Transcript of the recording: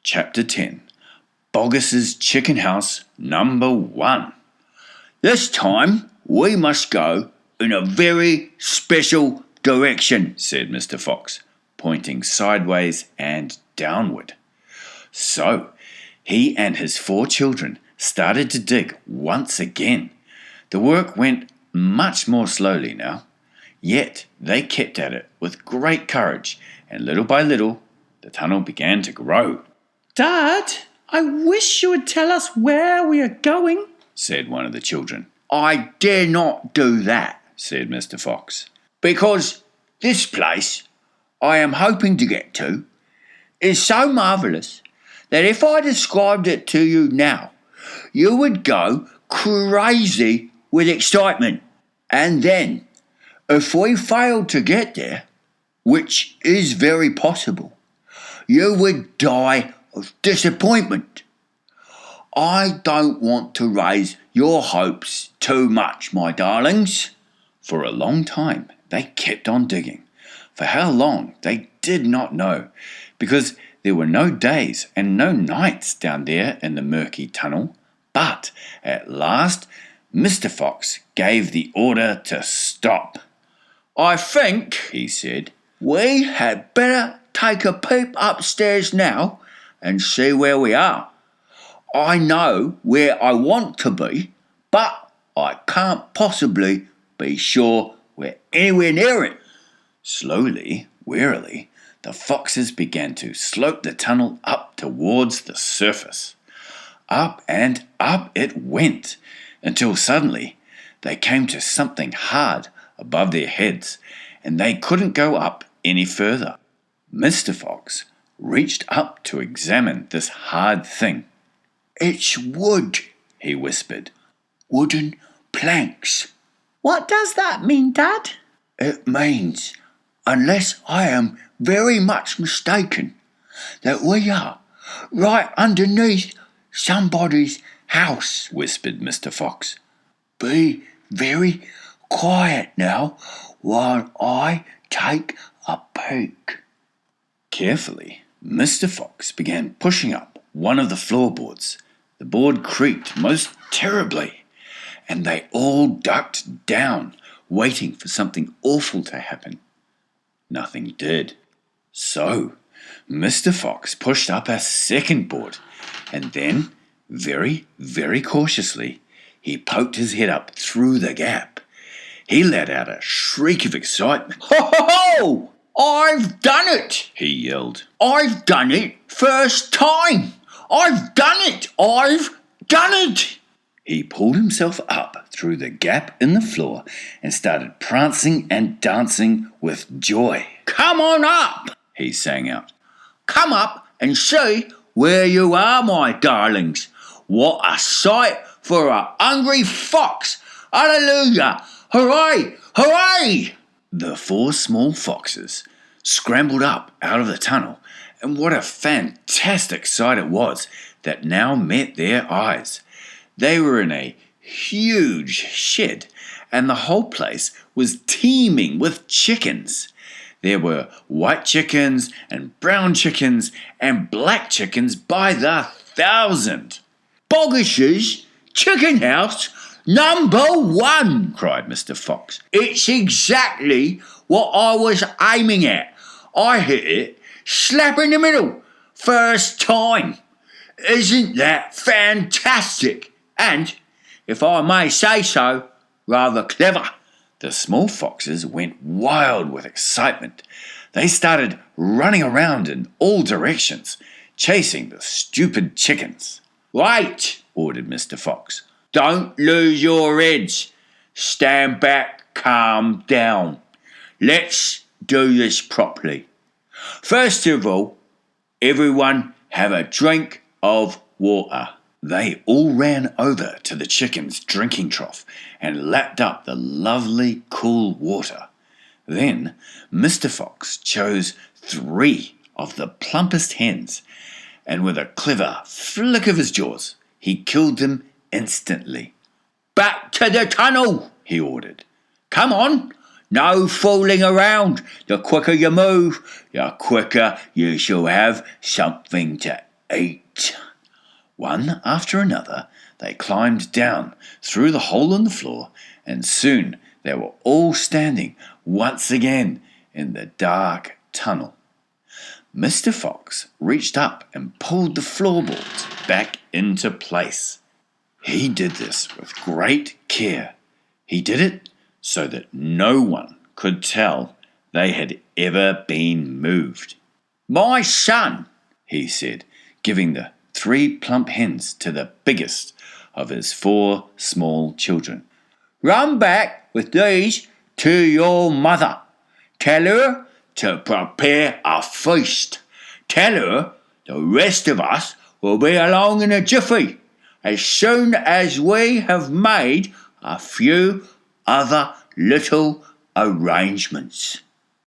Chapter 10. Boggis's Chicken House Number 1. This time we must go in a very special direction, said Mr. Fox, pointing sideways and downward. So he and his 4 children started to dig once again. The work went much more slowly now, yet they kept at it with great courage, and little by little the tunnel began to grow. "Dad, I wish you would tell us where we are going," said one of the children. "I dare not do that," said Mr. Fox. "because this place I am hoping to get to is so marvellous that if I described it to you now, you would go crazy with excitement. And then, if we failed to get there, which is very possible, you would die of disappointment. I don't want to raise your hopes too much, my darlings." For a long time they kept on digging. For how long they did not know, because there were no days and no nights down there in the murky tunnel. But at last Mr. Fox gave the order to stop. "I think," he said, "we had better take a peep upstairs now and see where we are. I know where I want to be, but I can't possibly be sure we're anywhere near it." Slowly, warily, the foxes began to slope the tunnel up towards the surface. Up and up it went, until suddenly they came to something hard above their heads, and they couldn't go up any further. Mr. Fox reached up to examine this hard thing. "It's wood," he whispered. "Wooden planks." "What does that mean, Dad?" "It means, unless I am very much mistaken, that we are right underneath somebody's house," whispered Mr. Fox. "Be very quiet now while I take a peek." Carefully, Mr. Fox began pushing up one of the floorboards. The board creaked most terribly, and they all ducked down, waiting for something awful to happen. Nothing did. So Mr. Fox pushed up a second board, and then, very, very cautiously, he poked his head up through the gap. He let out a shriek of excitement. "Ho, ho, ho! I've done it!" he yelled. "I've done it first time! I've done it! I've done it!" He pulled himself up through the gap in the floor and started prancing and dancing with joy. "Come on up!" he sang out. "Come up and see where you are, my darlings. What a sight for a hungry fox! Hallelujah! Hooray! Hooray!" The 4 small foxes scrambled up out of the tunnel, and what a fantastic sight it was that now met their eyes. They were in a huge shed, and the whole place was teeming with chickens. There were white chickens and brown chickens and black chickens by the thousand. "Boggis's Chicken House Number 1, cried Mr. Fox. "It's exactly what I was aiming at. I hit it slap in the middle, first time. Isn't that fantastic? And, if I may say so, rather clever." The small foxes went wild with excitement. They started running around in all directions, chasing the stupid chickens. "Wait," ordered Mr. Fox. "Don't lose your heads. Stand back, calm down. Let's do this properly. First of all, everyone have a drink of water." They all ran over to the chicken's drinking trough and lapped up the lovely cool water. Then Mr. Fox chose 3 of the plumpest hens, and with a clever flick of his jaws, he killed them instantly. "Back to the tunnel," he ordered. "Come on, no fooling around. The quicker you move, the quicker you shall have something to eat. One after another, they climbed down through the hole in the floor, and soon they were all standing once again in the dark tunnel. Mr. Fox reached up and pulled the floorboards back into place. He did this with great care. He did it so that no one could tell they had ever been moved. My son, he said, giving the 3 plump hens to the biggest of his 4 small children. run back with these to your mother. Tell her to prepare a feast. Tell her the rest of us will be along in a jiffy, as soon as we have made a few other little arrangements.